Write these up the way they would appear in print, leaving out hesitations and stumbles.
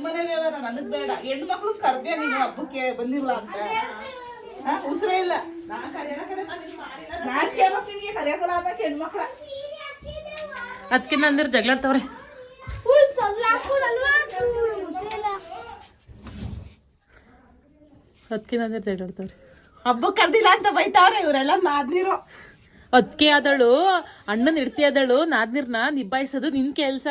ನಿಮ್ಮನೆ ವ್ಯವಹಾರ ನನಗ್ ಬೇಡ. ಹೆಣ್ಣು ಮಕ್ಳು ಕರ್ದೆ ನೀನು ಹಬ್ಬಕ್ಕೆ ಬಂದಿಲ್ಲ ಅಂತ ಉಸಿರೇ ಇಲ್ಲ. ನಾಚಿಕೆ ಮಕ್ಳಿಗೆ ಕರೆಯಕಲ್ಲ ಅನ್ನಕ್ಕೆ ಹೆಣ್ಮಕ್ಳ. ಅದಕ್ಕೆ ನಂದಿರ್ ಜಗಳಾಡ್ತವ್ರೆ. ಅದಕ್ಕೆ ನಂದಿರ್ ಜಗಳಾಡ್ತವ್ರೆ. ಹಬ್ಬಕ್ಕೆ ಕರ್ದಿಲ್ಲ ಅಂತ ಬೈತಾವ್ರೆ ಇವರೆಲ್ಲ ನಾದ್ನಿರೋ. ಅದಕ್ಕೆ ಆದಳು ಅಣ್ಣನ ಇಡ್ತಿ ಆದಳು ನಾದ್ನಿರ್ನ ನಿಭಾಯಿಸೋದು ನಿನ್ ಕೆಲ್ಸ,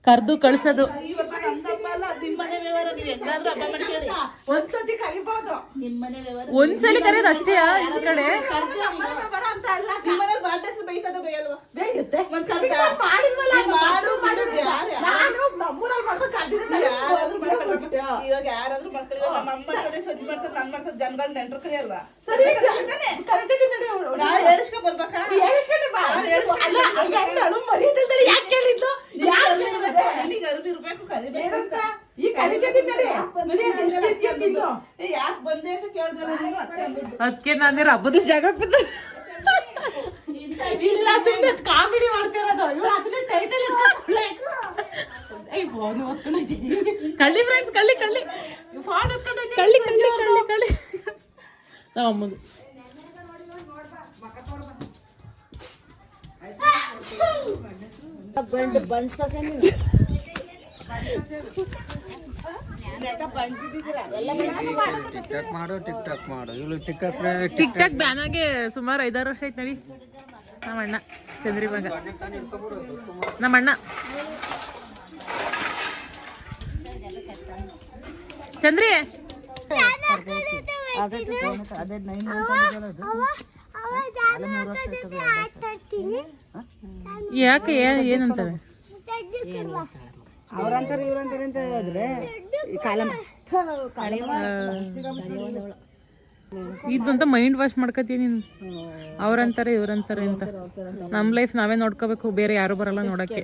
ಕರ್ದು ಕಳ್ಸೋದು. ಈ ವರ್ಷ ನಮ್ದಪ್ಪ ಅಲ್ಲ, ನಿಮ್ಮನೆ ವ್ಯವಹಾರ. ನೀವು ಹೆಂಗಾದ್ರೂ ಹಬ್ಬ ಮಾಡ್ಕೊಳ್ಳಿ, ಒಂದ್ಸತಿ ಕರಿಬಹುದು. ನಿಮ್ಮನೆ ವ್ಯವಹಾರ ಒಂದ್ಸಲಿ ಕರೆಯೋದು ಅಷ್ಟೇ. ಈ ಕಡೆ ನಿಮ್ಮನೆ ಬಾರ್ಡೇಸ್ ಬೈತದ ಬೈಯಲ್ವಾ? ಬೇಯುತ್ತೆ. ಇವಾಗ ಯಾರಾದ್ರೂ ಮಕ್ಕಳು ನಮ್ಮ ಅಮ್ಮ ಕಡೆ ಸಜ್ಜಿ ಮಾಡ್ತಾರೆ, ನನ್ ಮಾಡ್ತಾರೆ, ಜನಗಳ ನೆಂಟ್ರು ಕರಿಯಲ್ವಾ? ನಾವು ಹೇಳಿಸ್ಕೊಂಡ್ ಬರ್ಬೇಕಾ? ಅರಿವು ಇರ್ಬೇಕು, ಕರಿಬೇಕು ಅಂತ. ಯಾಕೆ ಬಂದೆ ಅಂತ ಕೇಳ್ದಲ್ಲ ನೀನು? ಅದಕ್ಕೆ ನಾನೇನು ಹಬ್ಬದ ಜಾಗ ಇಲ್ಲ, ಸುಮ್ಮನೆ ಕಾಮಿಡಿ ಮಾಡ್ತಿರೋದು. ಇವಳು ಅದನ್ನ ಟೈಟಲ್ ಕಳ್ಳಿ ಫ್ರೆಂಡ್ಸ್, ಕಳ್ಳಿ ಕಳ್ಳಿ ಫೋನ್ ಕಳ್ಳಿ ಕಳ್ಳಿ ಕಳ್ಳಿ ಕಳ್ಳಿ ನಮ್ಮ ಅಮ್ಮದು. ಟಿಕ್ ಟಾಕ್ ಬ್ಯಾನ್ ಆಗಿ ಸುಮಾರು 5-6 ವರ್ಷ ಆಯ್ತು. ನಡಿ ನಮ್ಮ ಅಣ್ಣ ಚಂದ್ರಿ ಮಗ, ನಮ್ಮ ಅಣ್ಣ ಚಂದ್ರಿ. ಯಾಕೆ ಏನಂತಾರೆ? ಅವ್ರಂತಾರೆ ಇವ್ರಂತಾರೆ ಅಂತ ಹೇಳಿದ್ರೆ ಇದಂತ ಮೈಂಡ್ ವಾಶ್ ಮಾಡ್ಕೋತೀವಿ ನೀನು. ಅವ್ರಂತಾರೆ ಇವ್ರಂತಾರೆ ಅಂತ. ನಮ್ ಲೈಫ್ ನಾವೇ ನೋಡ್ಕೋಬೇಕು, ಬೇರೆ ಯಾರು ಬರಲ್ಲ ನೋಡಕ್ಕೆ.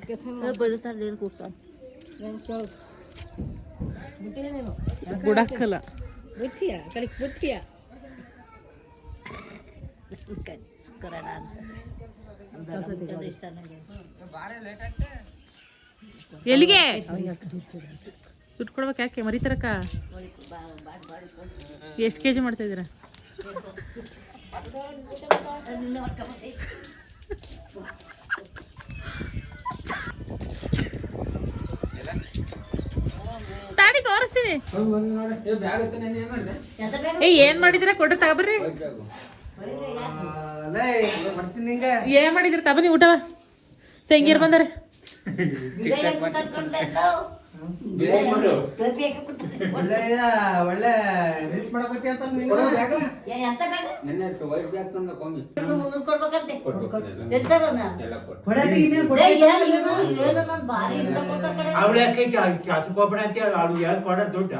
ಗುಡಾಕಲ್ಲ ಎಲ್ಲಿಗೆ ದುಡ್ಡು ಕೊಡ್ಬೇಕು? ಯಾಕೆ ಮರಿತಾರಕ್ಕ? ಎಷ್ಟು ಕೆಜಿ ಮಾಡ್ತಾ ಇದ್ದೀರಾ? ತಾಡಿ ತೋರಿಸ್ತೀನಿ. ಏನ್ ಮಾಡಿದಿರ ಕೊಡ್ರಿ, ತಗೊಬರ್ರಿ. ಏನ್ ಮಾಡಿದ್ರಿ? ತಬನ್ನಿ ಊಟವ. ತಂಗಿಯರ್ ಬಂದಾರೆ. ಒಳ್ಳೆ ರೀಲ್ಸ್ ಮಾಡಕತ್ತಿ ಅಂತ ಅವಳಕ್ಕೆ ಕ್ಯಾಸಕ್ ಹೋಗ್ಬೇಡ ಅಂತ ಅವ್ಳು ಯಾರು ಕೊಡ ದುಡ್ಡ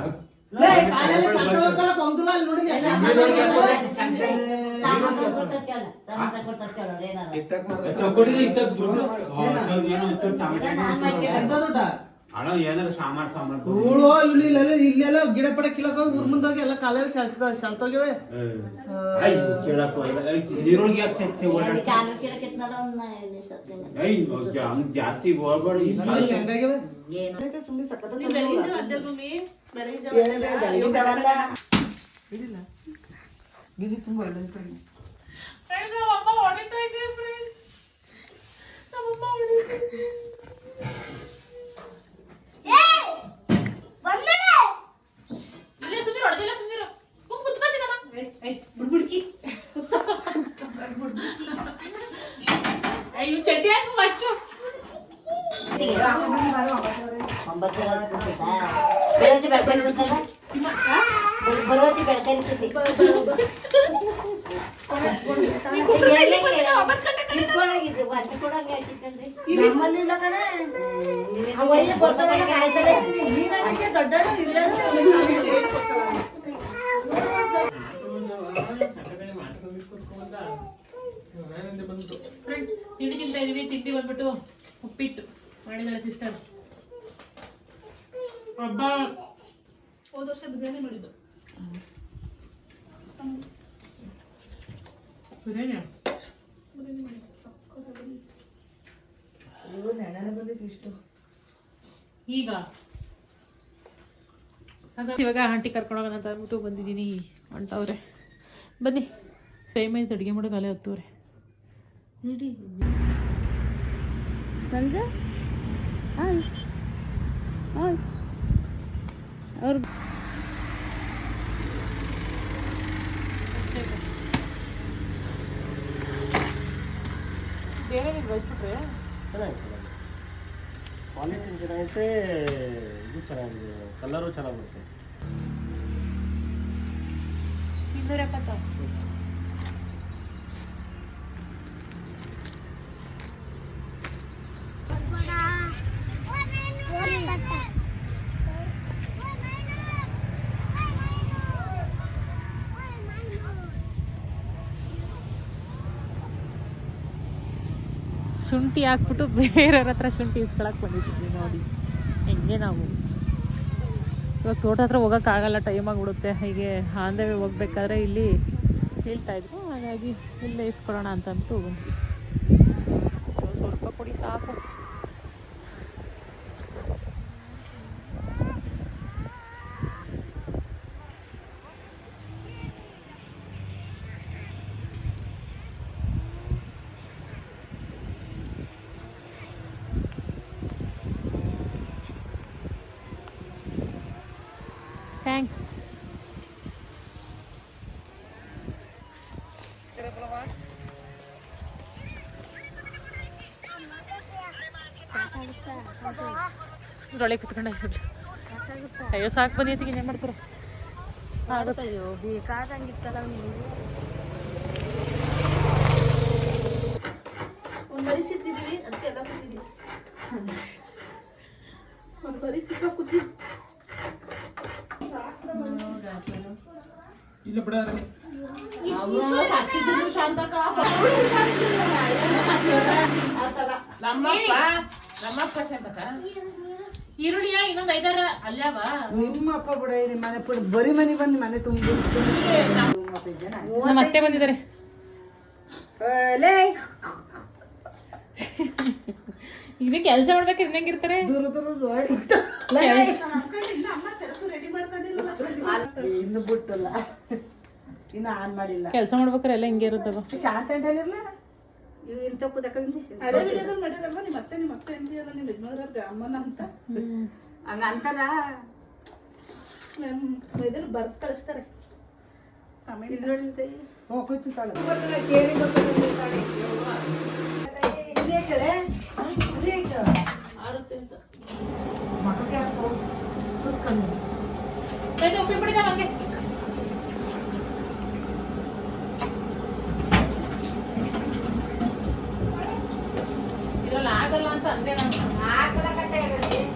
ಅಣ್ಣ ಏನಾರ ಸಾಮಾನು ಇಲ್ಲೆಲ್ಲ ಗಿಡ ಪಡ ಕೀಳಕ್ ಹೋಗಿ ಊರ್ ಮುಂದೋಗಿ ಎಲ್ಲ ಕಾಲಲ್ಲಿ ಸಲ್ತೋಗಿವೆ. ಜಾಸ್ತಿ ಹೋಗ್ಬೇಡ. ಹೆಂಗಾಗಿವೆ ಗಿರಿ ತುಂಬಾ ಚಡ್ಡಿ ಹಾಕು ಫಸ್ಟ್. ಬರೋತಿ ಬೆಳಕಲ್ಲಿ ತಿಂಡಿ ತಿಂತಾ ಇದೀವಿ. ತಿಂಡಿ ಬಂದ್ಬಿಟ್ಟು ಉಪ್ಪಿಟ್ಟು ಮಾಡಿದಾಳೆ ಸಿಸ್ಟರ್. ಹಬ್ಬ ಹೋದ ವರ್ಷ ಬಿರಿಯಾನಿ ಮಾಡಿದ್ದು. ಬಿರಿಯಾನಿ ಈಗ ಇವಾಗ ಆಂಟಿ ಕರ್ಕೊಂಡೋಗೋಣ ಅಂತ ಅಂದ್ಬಿಟ್ಟು ಬಂದಿದ್ದೀನಿ ಹೊಂಟವ್ರೆ. ಬನ್ನಿ, ಟೈಮ್ ಆಯ್ತು ಅಡುಗೆ ಮಾಡೋಕೆ ಅಲ್ಲೇ ಹತ್ತವ್ರೆ. ಸಂಜೆ ಹಾಯ್ ಹಾಯ್ ಅವ್ರು ಬೇರೆ ನೀವು ಬಯಸ್ಬಿಟ್ರೆ ಚೆನ್ನಾಗಿತ್ತು, ಕ್ವಾಲಿಟಿ ಚೆನ್ನಾಗೈತೆ, ಇದು ಚೆನ್ನಾಗಿದೆ, ಕಲರು ಚೆನ್ನಾಗಿ ಬರುತ್ತೆ. 270. ಶುಂಠಿ ಹಾಕ್ಬಿಟ್ಟು ಬೇರೆಯವ್ರ ಹತ್ರ ಶುಂಠಿ ಇಸ್ಕೊಳಕ್ಕೆ ಬಂದಿದ್ದೀವಿ ನೋಡಿ. ಹೆಂಗೆ ನಾವು ಇವಾಗ ತೋಟ ಹತ್ರ ಹೋಗೋಕ್ಕಾಗಲ್ಲ, ಟೈಮ್ ಆಗಿಬಿಡುತ್ತೆ. ಹೀಗೆ ಆನ್ ದ ವೇ ಹೋಗ್ಬೇಕಾದ್ರೆ ಇಲ್ಲಿ ಹೇಳ್ತಾ ಇದ್ರು, ಹಾಗಾಗಿ ಇಲ್ಲೇ ಇಸ್ಕೊಳ್ಳೋಣ ಅಂತಂದ್ಬಿಟ್ಟು ಬಂದ್ವಿ. ಸ್ವಲ್ಪ ಕೊಡಿ ಸಾಕು. ಥ್ಯಾಂಕ್ಸ್. ಒಳ್ಳೆ ಕುತ್ಕೊಂಡೆ ಅಯ್ಯೋ ಸಾಕು ಬಂದೈತಿ, ಇನ್ನೇನು ಮಾಡ್ತಾರೆ. ಬೇಕಾದಂಗಿತ್ತಲ್ಲ ಒಂದು ಬರಿ ಸಿಕ್ತಿದ್ದೀವಿ ಅದಕ್ಕೆ ಎಲ್ಲ ಕೂತಿದ್ದೀವಿ. ಒಂದು ಬರಿ ಸಿಕ್ಕ ಕೂತಿದ್ವಿ. ಇಲ್ಲ ಬಿಡಾರೆ ಸಾಕಿದ್ರು ಶಾಂತಕ ನಮ್ಮಪ್ಪ ಶಾಂತಕ ಈರುಳ್ಳಿಯ ಇನ್ನೊಂದು 5 ಅಲ್ಯಾವ ನಿಮ್ಮ ಅಪ್ಪ ಬಿಡ ಮನೆ ಪುಡ ಬರೀ ಮನೆ ಬಂದು ಮನೆ ತುಂಬ ನಮ್ಮ ಅತ್ತೆ ಬಂದಿದ್ದಾರೆ. ಇದು ಕೆಲಸ ಮಾಡ್ಬೇಕು, ಇನ್ನಂಗಿರ್ತಾರೆ. ದೂರ ದೂರ ಇನ್ನು ಬಿಟ್ಟಲ್ಲ, ಇನ್ನು ಆನ್ ಮಾಡಿಲ್ಲ. ಕೆಲಸ ಮಾಡ್ಬೇಕಾರೆ ಎಲ್ಲ ಹಿಂಗೆ ಇರುತ್ತವ. ಶಾಂತ ಹೇಳಿರ್ಲ ಇವು ಇಂಥ ಕುದಕಂದಿ ಮಾಡಿರಲ್ಲ ನಿಮ್ಮ ಅತ್ತೆ ಎಂದಿಯಲ್ಲ ನಿಮ್ಮ ಯಜಮಾನ್ರ ಅಮ್ಮನ ಅಂತ ಹಂಗ ಅಂತಾರ. ಇದನ್ನು ಬರ್ದು ಕಳಿಸ್ತಾರೆ. ಇಲ್ಲಿ ನೋಡಿ ಹೋಗ್ತೈತಿ ಕೇಳಿ ಆರುತ್ತೆ ಅಂತ ಮಕ್ಕಳಿಗೆ ಹಾಕೋ ಸುತ್ಕೊಂಡು ಉಪ್ಪಿ ಬಿಡಿದ ಹಂಗೆ ಇದ್ರಲ್ಲಿ ಆಗಲ್ಲ ಅಂತ ಅಂದೆ ನಾನು.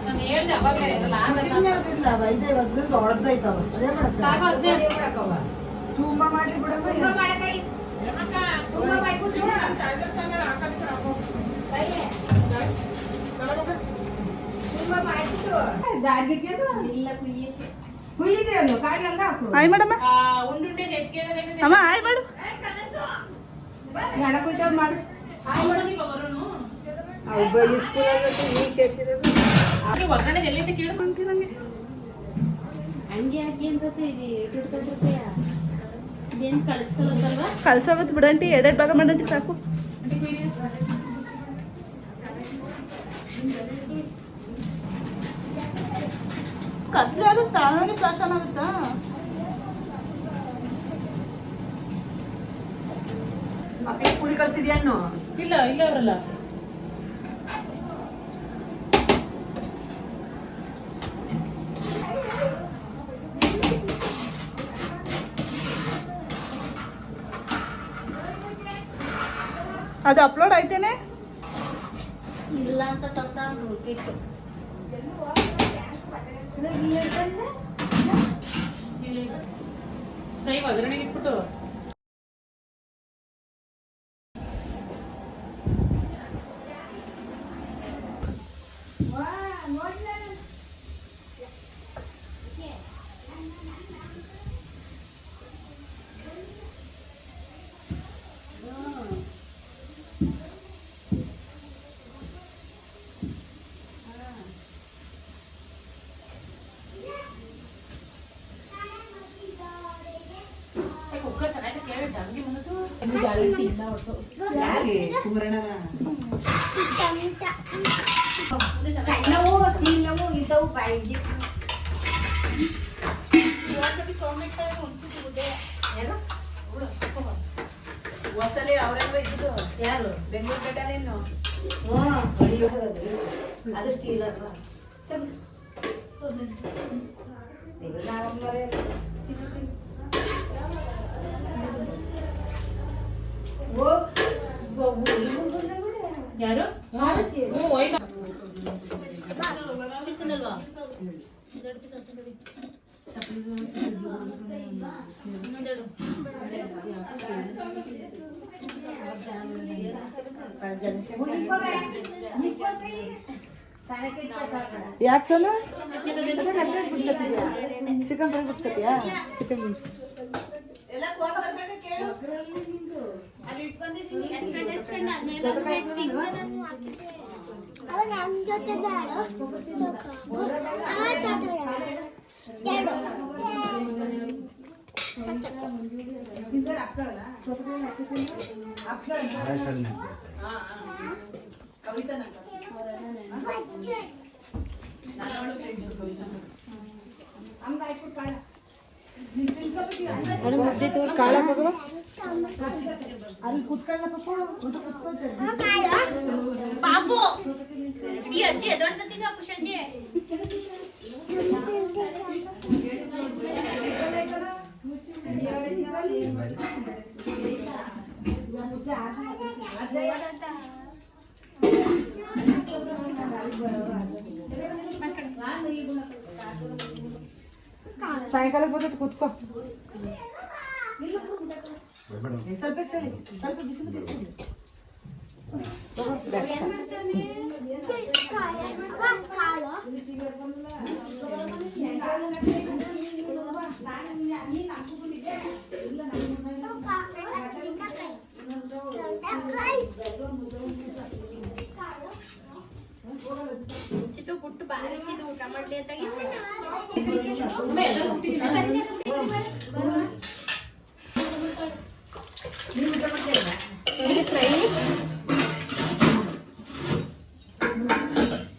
ನಾನು ಹೇಳ್ದೆ ಅವಾಗಲೇ ಇದ್ರಲ್ಲಿ ಆಗಲ್ಲ. ಇದೇ ದೊಡ್ಡದೈತವ ಅದೇ ಮಾಡಕ್ಕ ತುಂಬಾ ಮಾಡ್ಲಿ ಬಿಡಮ್ಮ. ಕುಯ್ಯಿದ್ರೆ ಕಾಳಿ ಹಂಗ ಹಾಕು. ಆಯ್ ಮೇಡಮ್ ಉಂಡುಂಡೆ ನೆತ್ಕೊಳ್ಳೋದೇನೆ ಅಮ್ಮ ಆಯ್ ಮಾಡು. ಗಣ ಕುಯ್ತವ್ ಮಾಡು. ಈಗ ಸೇರಿಸಿರೋದು ಒಗ್ಗರಣೆ ಎಲ್ಲಿಂದ ಕೇಳು. ಹಂಗೆ ಹಾಕಿ ಅಂತ ಇದು ಇಟ್ಟಿರ್ತೀಯ ಇದೇನು ಕಳಿಸ್ಕೊಳ್ಳೋದಲ್ವಾ? ಕಳ್ಸೋವತ್ತು ಬಿಡಂಟಿ 2 ಭಾಗ ಮಾಡಂಟಿ ಸಾಕು. ಕತ್ಲೆ ಅದು ತಾನೇ ಪ್ರಾಶನ ಆಗುತ್ತಾ? ಮಕ್ಕಳಿಗೆ ಪುಡಿ ಕಳ್ಸಿದ್ಯಾನು? ಇಲ್ಲ ಇಲ್ಲ ಅವರಲ್ಲ. ಅದು ಅಪ್ಲೋಡ್ ಆಯ್ತೇನೆ? ಇಲ್ಲ ಅಂತ ತಂದ ಗೊತ್ತಿತ್ತು. ಫ್ರೈ ಒಗ್ಗರಣೆಗೆ ಇಟ್ಬಿಟ್ಟು ಸಣ್ಣವು ತಿನ್ನವು ಇಂಥವು ಬಾಯಿಗೆ ಹೊಸಲಿ ಅವರೆಲ್ಲ ಇದ್ದು ಯಾರು ಬೆಂಗಳೂರು ಕಟ್ಟಲೇನು ಅದು ಸ್ಟೀಲ್ ಅಲ್ವಾ ಯಾರು ಯಾಕೆ ಸಲ ಚಿಕನ್ ಫ್ರೈ ಬಿಡ್ಸ್ಕೊತೀಯಾ ಚಿಕನ್ ಎಲ್ಲ ಕೋತರ್ಬೇಕ ಕೇಳು ಅಲ್ಲಿ ಇಟ್ಟು ಬಂದಿದ್ದೀನಿ ಬಾಬು ಈ ಅಜ್ಜಿ ದೊಡ್ಡದಿಗ ಪುಷಜ್ಜಿ ಸಾಯಂಕಾಲ ಬರ್ತೈತೆ ಕೂತ್ಕೋ ಸ್ವಲ್ಪ ಸ್ವಲ್ಪ ಬಿಸಿ ಚಿಟ್ಟು ಪುಟ್ಟು ಬಾರಿ ಚಿಟ್ಟು ಊಟ ಮಾಡ್ಲಿ ಅಂತ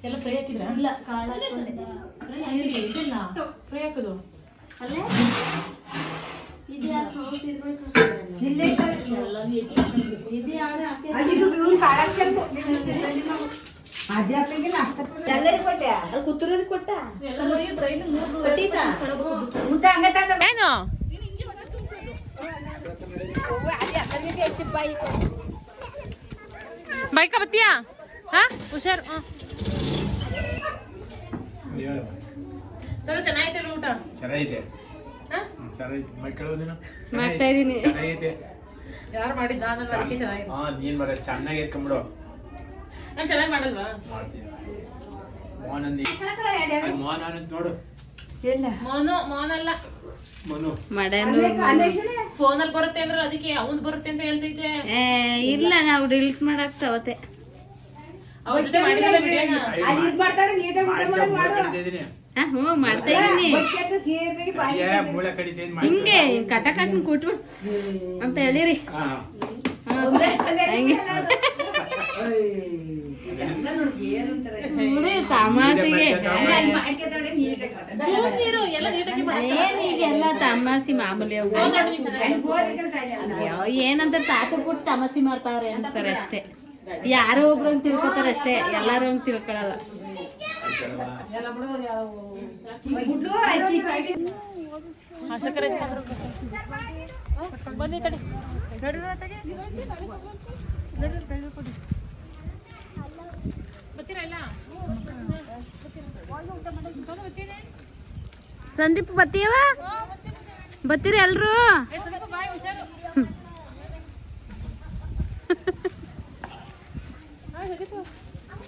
ಎಲ್ಲ ಫ್ರೈ ಹಾಕಿದ್ರ ಇಲ್ಲ ಕಾಳ ಫ್ರೈ ಹಾಕೋದು ಅಲ್ಲೇ ಇದು ಯಾರು ನೋಡ್ತಿರ್ಬೇಕು ಇದು ಯಾರು ಎಲ್ಲರಿಗೂ ಕೊಟ್ಟೆ ಅದು ಕುತ್ತೂರಲ್ಲಿ ಕೊಟ್ಟ ಊಟ ಹಂಗ ಏನು ಬೈಕ ಬತ್ತೀಯಾ ಹಾ ಹುಷಾರ್ ಚೆನ್ನಾಗಿತ್ತಲ್ಲ ಊಟ ಚೆನ್ನಾಗಿದೆ ಹಾ? ಚೆನ್ನಾಗಿದೆ ಮಕ್ಕಳೋದಿನ ಮಾಡ್ತಾ ಇದೀನಿ. ಚೆನ್ನಾಗೈತೆ ಯಾರು ಮಾಡಿದ್ದ ಅನ್ನೋದು ಅದಕ್ಕೆ ಚೆನ್ನಾಗಿದೆ ಹಾ ನೀನ್ ಬರ ಚೆನ್ನಾಗಿ ಎತ್ಕೊಂಬಿಡು ನಾನು ಚೆನ್ನಾಗಿ ಮಾಡಲ್ವಾ ಮಾಡ್ತೀನಿ ಮೋಹನ್ ಅನ್ನೋದು ನೋಡು ಮೋನಲ್ಲ ಮನು ಫೋನಲ್ಲಿ ಬರುತ್ತೆ ಅಂದ್ರೆ ಅದಕ್ಕೆ ಅವನ್ ಬರುತ್ತೆ ಅಂತ ಹೇಳ್ತೈತೆ ಇಲ್ಲ ನಾವು ಡಿಲೀಟ್ ಮಾಡಕ್ ಅವತ್ತೆ ಅವ್ರ ಜೊತೆ ಮಾಡಿದ್ರೆ ವಿಡಿಯೋನ ಅದು ಇದು ಮಾಡ್ತಾರೆ ನೀಟಾಗಿ ಊಟ ಮಾಡೋದು ಮಾಡು ಕಡಿತಿದ್ದೀನಿ ಹ್ಞೂ ಮಾಡ್ತಾ ಇದೀನಿ ಬೈಕೆತ್ತು ಸೇರ್ಬೇಕು ಬಾಯಿ ಮೂಳೆ ಕಡಿತೀನಿ ಹಿಂಗೆ ಕಟಕ್ ಹಾಕಿ ಕೊಟ್ಬಿಟ್ಟು ಅಂತ ಹೇಳಿರಿ ಹಾ ಎಲ್ಲ ನೋಡಿ ಏನು ಅಂತಾರೆ ತಮಾಸಿಗೆ ಮಾಡ್ಕೊತಾಳೆ ನೀಟಾಗಿ ನೀರು ಎಲ್ಲ ನೀಟಾಗಿ ಏನ್ ಈಗೆಲ್ಲ ತಮಾಸಿ ಮಾಮೂಲಿ ಅವು ಅಯ್ಯೋ ಏನಂತ ತಾತ ಕೊಟ್ಟು ತಮಾಸಿ ಮಾಡ್ತಾವ್ರೆ ಅಂತಾರೆ ಅಷ್ಟೇ ಯಾರೋ ಒಬ್ರು ಹಂಗ್ ತಿಳ್ಕೊತಾರ ಅಷ್ಟೇ ಎಲ್ಲಾರು ಹಂಗ್ ತಿಳ್ಕೊಳಲ್ಲ ಗುಡ್ಲು ಅಜ್ಜಿ ಸಕ್ಕರೆ ಬನ್ನಿ ತಡಿ ಬರ್ತೀರಾ ಇಲ್ಲ ಸಂದೀಪ್ ಬತ್ತೀವ ಬತ್ತೀರಿ ಎಲ್ರು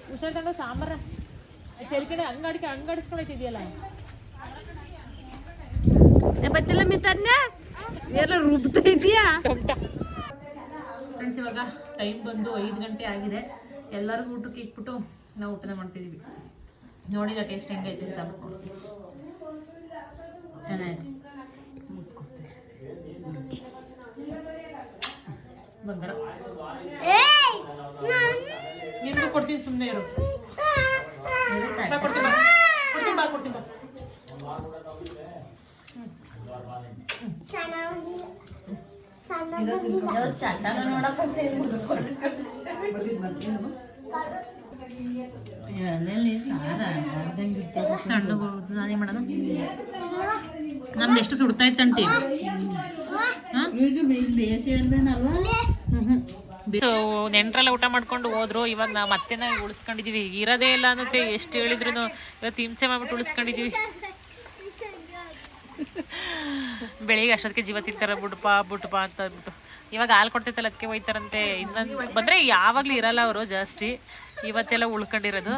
ಹುಷಾರ್ ತಗೊಂಡು ಸಾಂಬಾರ ತೆಲ್ಕಡೆ ಹಂಗಾಡಿಸ್ಕೊಳತಿದ್ಯಲ್ಲ ಬತ್ತಿಲ್ಲ ಮಿತ್ತನ್ನ ಎಲ್ಲ ರುಬ್ತಾ ಇದೀಯಾ ಫ್ರೆಂಡ್ಸ್ ಇವಾಗ ಟೈಮ್ ಬಂದು 5 ಗಂಟೆ ಆಗಿದೆ ಎಲ್ಲರಿಗೂ ಊಟಕ್ಕೆ ಇಟ್ಬಿಟ್ಟು ನಾವು ಊಟನ ಮಾಡ್ತಿದ್ದೀವಿ ನೋಡಿದ ಟೇಸ್ಟ್ ಹೆಂಗೈತೆ ಅಂತ ಚೆನ್ನಾಗಿದೆ ಕೊಡ್ತೀನಿ ಸುಮ್ಮನೆ ಇರು. ಬಾ, ಕೊಡ್ತೀನಿ ಬಾ. ಕೊಡ್ತೀನಿ ಬಾ, ಕೊಡ್ತೀನಿ ಬಾ. ಚಂದನ ನೋಡಕ್ ನಾನೇ ಮಾಡೋಣ. ನಮ್ದು ಎಷ್ಟು ಸುಡ್ತಾ ಇತ್ತಂಟಿ. ಬೇಸಿ ಅಂದೇನಲ್ವಾ? ಸೊ ನೆಂಟ್ರೆಲ್ಲ ಊಟ ಮಾಡ್ಕೊಂಡು ಹೋದ್ರು. ಇವಾಗ ನಾವು ಮತ್ತೆ ನಾವು ಉಳಿಸ್ಕೊಂಡಿದೀವಿ. ಇರೋದೇ ಇಲ್ಲ ಅನ್ನತ್ತೆ, ಎಷ್ಟು ಹೇಳಿದ್ರು ಇವತ್ತು ಹಿಂಸೆ ಮಾಡ್ಬಿಟ್ಟು ಉಳಿಸ್ಕೊಂಡಿದೀವಿ. ಬೆಳಿಗ್ಗೆ ಅಷ್ಟೊತ್ತಿಗೆ ಜೀವ ತಿಂತಾರ ಬಿಡ್ಪ ಅಂತ ಅಂದ್ಬಿಟ್ಟು. ಇವಾಗ ಹಾಲು ಕೊಡ್ತೈತಲ್ಲ ಅದಕ್ಕೆ ಹೋಯ್ತಾರಂತೆ. ಇನ್ನೊಂದು ಬಂದರೆ ಯಾವಾಗಲೂ ಇರಲ್ಲ ಅವರು ಜಾಸ್ತಿ. ಇವತ್ತೆಲ್ಲ ಉಳ್ಕೊಂಡಿರೋದು.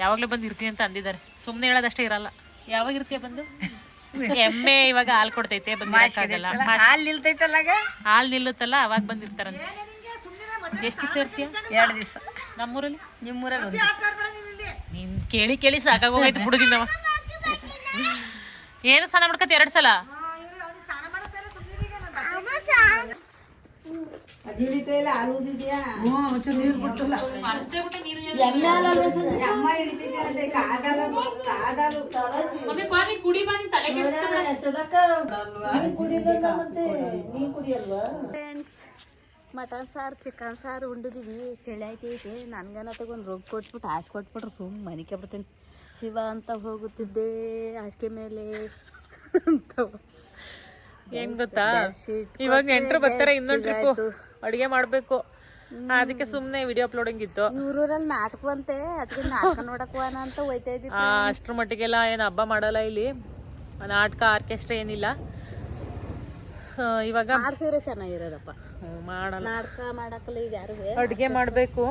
ಯಾವಾಗಲೂ ಬಂದು ಇರ್ತೀನಿ ಅಂತ ಅಂದಿದ್ದಾರೆ. ಸುಮ್ಮನೆ ಹೇಳೋದಷ್ಟೇ, ಇರಲ್ಲ. ಯಾವಾಗ ಇರ್ತೀಯ ಬಂದು? ಎಮ್ಮೆ ಇವಾಗ ಹಾಲು ಕೊಡ್ತೈತೆ, ಬಂದಿರಕ್ಕಾಗಲ್ಲ. ಹಾಲು ನಿಲ್ಲುತ್ತಲ್ಲ ಅವಾಗ ಬಂದಿರ್ತಾರಂತೆ. ಎಷ್ಟು ದಿವಸ ಇರ್ತೀಯ? 2 ದಿವಸ. ನಮ್ಮೂರಲ್ಲಿ? ನಿಮ್ಮೂರಲ್ಲಿ ನೀನು ಕೇಳಿ ಕೇಳಿ ಸಾಕಾಗೋಗೈತೆ ಹುಡುಗಿಂದವ. ಏನಕ್ಕೆ ಸ್ನಾನ ಮಾಡ್ಕೊತ 2 ಸಲ? ಹಿಡಿತಾ ಹಾಲು ಊದಿದ್ಯಾ? ನೀರು ಬಿಟ್ಟಲ್ಲ. ಎಮ್ಮೆ ಹಾಲಲ್ವ ಸರ್? ಅಮ್ಮ ಹಿಡಿತೈತೆ ಕಾದಲು ಕುಡಿ ಬಾ, ತಲೆ ನೀನ್ ಕುಡಿಯಲ್ವಾ? ಫ್ರೆಂಡ್ಸ್, ಮಟನ್ ಸಾರು ಚಿಕನ್ ಸಾರು ಉಂಡಿದೀವಿ. ಚಳಿ ಆಯ್ತೈತೆ. ನನ್ಗನ ತಗೊಂಡು ರೋಗ ಕೊಟ್ಬಿಟ್ಟು ಆಸೆ ಕೊಟ್ಬಿಟ್ರೆ ಸುಮ್ಮನೆ ಮನಿಕೆ ಬಿಡ್ತೀನಿ. ಶಿವ ಅಂತ ಹೋಗುತ್ತಿದ್ದೆ ಹಾಸಿಗೆ ಮೇಲೆ ಅಂತ. ಏನ್ ಗೊತ್ತಾ, ಇವಾಗ ನೆಂಟ್ರು ಬರ್ತಾರೆ. ಇನ್ನೊಂದು ಟ್ರಿಪ್ ಅಡುಗೆ ಮಾಡಬೇಕು. ಅದಕ್ಕೆ ಸುಮ್ಮನೆ ವಿಡಿಯೋ ಅಪ್ಲೋಡಿಂಗ್ ಇತ್ತು. ಊರಲ್ಲಿ ನಾಟಕವಂತೆ, ಅದಕ್ಕೆ ನಾಟಕ ನೋಡಕ್ ಹೋಗೋಣ ಅಂತ ಹೋಯ್ತಾ ಇದ್ದೀವಿ. ಅಷ್ಟ್ರ ಮಟ್ಟಿಗೆಲ್ಲ ಏನು ಹಬ್ಬ ಮಾಡಲ್ಲ ಇಲ್ಲಿ. ನಾಟಕ ಆರ್ಕೆಸ್ಟ್ರಾ ಏನಿಲ್ಲ. ಇವಾಗ ಆಡ್ಸಿದ್ರೆ ಚೆನ್ನಾಗಿರೋದಪ್ಪ. ಮಾಡಲ್ಲ, ನಾಟಕ ಮಾಡಕ್ಕಲ್ಲ ಈಗ ಯಾರು. ಅಡುಗೆ ಮಾಡಬೇಕು.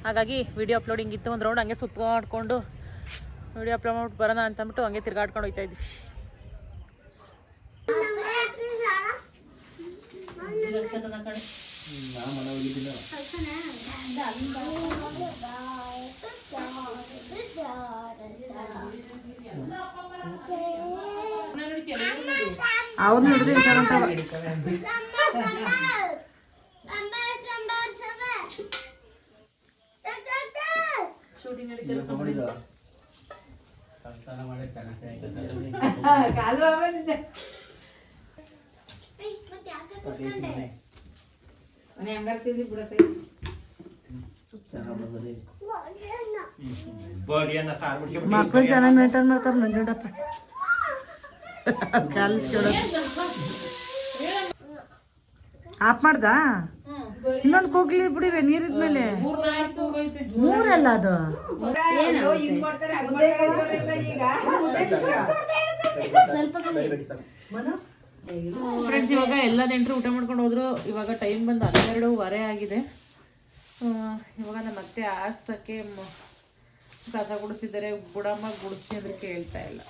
ಹಾಗಾಗಿ ವಿಡಿಯೋ ಅಪ್ಲೋಡಿಂಗ್ ಇತ್ತು. ಒಂದು ರೌಂಡ್ ಹಂಗೆ ಸುತ್ತಾಡ್ಕೊಂಡು ವಿಡಿಯೋ ಅಪ್ಲೋಡ್ ಮಾಡ್ಬಿಟ್ಟು ಬರೋಣ ಅಂತಂದ್ಬಿಟ್ಟು ಹಂಗೆ ತಿರ್ಗಾಡ್ಕೊಂಡು ಹೋಗ್ತಾ ಇದ್ವಿ. ಅವ್ರನ್ನ ಹಿಡಿದಿರ್ತಾರಂತ. ಮಕ್ಕಳು ಚೆನ್ನಾಗಿ ಮೇಂಟೈನ್ ಮಾಡ್ತಾರೆ ನಂಜುಂಡಪ್ಪ. ಆಫ್ ಮಾಡ್ದ? ಇನ್ನೊಂದು ಹೋಗ್ಲಿ ಬಿಡಿವೆ ನೀರಿದ್ಮೇಲೆ. 3 ಅಲ್ಲ ಅದು. ಫ್ರೆಂಡ್ಸ್, ಇವಾಗ ಎಲ್ಲ ನೆಂಟರು ಊಟ ಮಾಡ್ಕೊಂಡು ಹೋದ್ರು. ಇವಾಗ ಟೈಮ್ ಬಂದು 12:15 ಆಗಿದೆ. ಇವಾಗ ನಮ್ಮ ಅತ್ತೆ ಆಸಕ್ಕೆ ಕಸ ಗುಡಿಸಿದ್ದಾರೆ. ಬುಡಮ್ಮ ಗುಡಿಸಿ ಅಂದ್ರೆ ಕೇಳ್ತಾ ಇಲ್ಲ.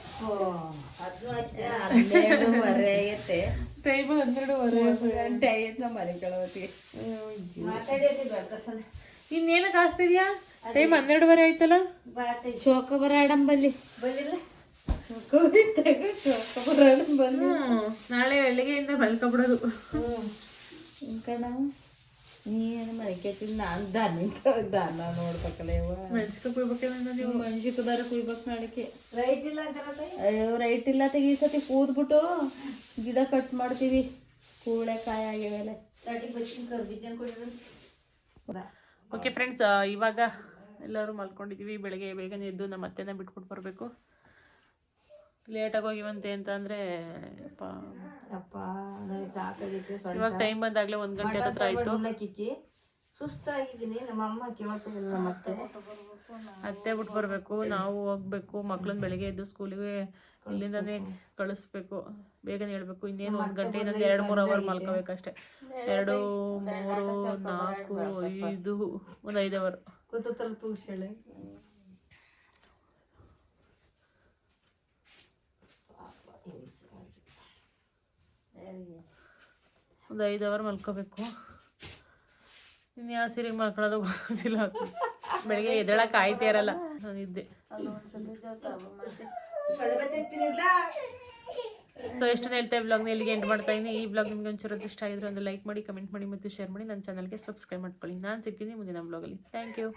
ಟೈಮ್ 12:15 ಇನ್ನೇನಕ್ಕೆ ಹಾಸ್ತಿದ್ಯಾ? ಟೈಮ್ 12:15 ಆಯ್ತಲ್ಲ. ಚೋಕ ಬರಾಡಂಬಲ್ಲಿ ನಾಳೆ ಬೆಳಿಗ್ಗೆಯಿಂದ ಮಲ್ಕೊಬಿಡೋದು. ನೀನು ಮರಿಕೆ ನಾನು ದಾನ ನೋಡ್ಬೇಕಲ್ಲ. ಮೆಣಸಿನ ಕುಯ್ಬೇಕಲ್ಲ ನೀವು? ಮಂಜಿಕ ಬೇರೆ ಕುಯ್ಬೇಕು ನಾಳಿಕೆ. ಅಯ್ಯೋ ರೈಟ್ ಇಲ್ಲ ತೆಗಿ. ಈ ಸತಿ ಕೂದ್ಬಿಟ್ಟು ಗಿಡ ಕಟ್ ಮಾಡ್ತೀವಿ. ಕೂಳೆಕಾಯಿ ಆಗ್ಯಾವೆಲ್ಲ. ಓಕೆ ಫ್ರೆಂಡ್ಸ್, ಇವಾಗ ಎಲ್ಲರೂ ಮಲ್ಕೊಂಡಿದ್ದೀವಿ. ಬೆಳಗ್ಗೆ ಬೇಗನೆ ಎದ್ದು ನಮ್ಮ ಅತ್ತೆನ ಬಿಟ್ಬಿಟ್ಟು ಬರಬೇಕು. ಲೇಟಾಗಿ ಹೋಗಿವಂತೆ ಅಂತ ಅಂದರೆ ಇವಾಗ ಟೈಮ್ ಬಂದಾಗಲೇ 1 ಗಂಟೆ ಹತ್ರ ಆಯಿತು. ಸುಸ್ತಾಗಿದ್ದೀನಿ. ನಮ್ಮ ಅಮ್ಮ ಕೇಳ್ತಿಲ್ಲ. ಮತ್ತೆ ಅತ್ತೆ ಬಿಟ್ಟು ಬರಬೇಕು. ನಾವು ಹೋಗ್ಬೇಕು. ಮಕ್ಳನ್ನ ಬೆಳಗ್ಗೆ ಎದ್ದು ಸ್ಕೂಲಿಗೆ ಇಲ್ಲಿಂದನೇ ಕಳಿಸ್ಬೇಕು. ಬೇಗನೆ ಹೇಳ್ಬೇಕು. ಇನ್ನೇನು 1 ಗಂಟೆ, ಇನ್ನೊಂದು 2-3 ಅವರ್ ಮಲ್ಕೋಬೇಕಷ್ಟೆ. 2, 3, 4, 5 ಒಂದು 5 ಅವರ್ ಕೂತಲ್ಲ ತೂಗ್ಸೇಳೆ. ಒಂದು 5 ಅವರ್ ಮಲ್ಕೋಬೇಕು. ಇನ್ನು ಯಾವ ಸೀರೆಗೆ ಮಲ್ಕೊಳ್ಳೋದು ಗೊತ್ತಿಲ್ಲ. ಬೆಳಿಗ್ಗೆ ಎದ್ದೇಳಕ್ಕೆ ಆಯ್ತೇ ಇರಲ್ಲ. ನಾನಿದ್ದೆ. ಸೊ ಎಷ್ಟು ಹೇಳ್ತಾ ವ್ಲಾಗ್ನ ಇಲ್ಲಿಗೆ ಎಂಡ್ ಮಾಡ್ತಾ ಇದ್ದೀನಿ. ಈ ವ್ಲಾಗ್ ನಿಮ್ಗೆ ಒಂಚೂರು ಇಷ್ಟ ಆಗಿದ್ರೆ ಒಂದು ಲೈಕ್ ಮಾಡಿ, ಕಮೆಂಟ್ ಮಾಡಿ ಮತ್ತು ಶೇರ್ ಮಾಡಿ. ನನ್ನ ಚಾನಲ್ಗೆ ಸಬ್ಸ್ಕ್ರೈಬ್ ಮಾಡ್ಕೊಳ್ಳಿ. ನಾನು ಸಿಗ್ತೀನಿ ಮುಂದಿನ ವ್ಲಾಗಲ್ಲಿ. Thank you.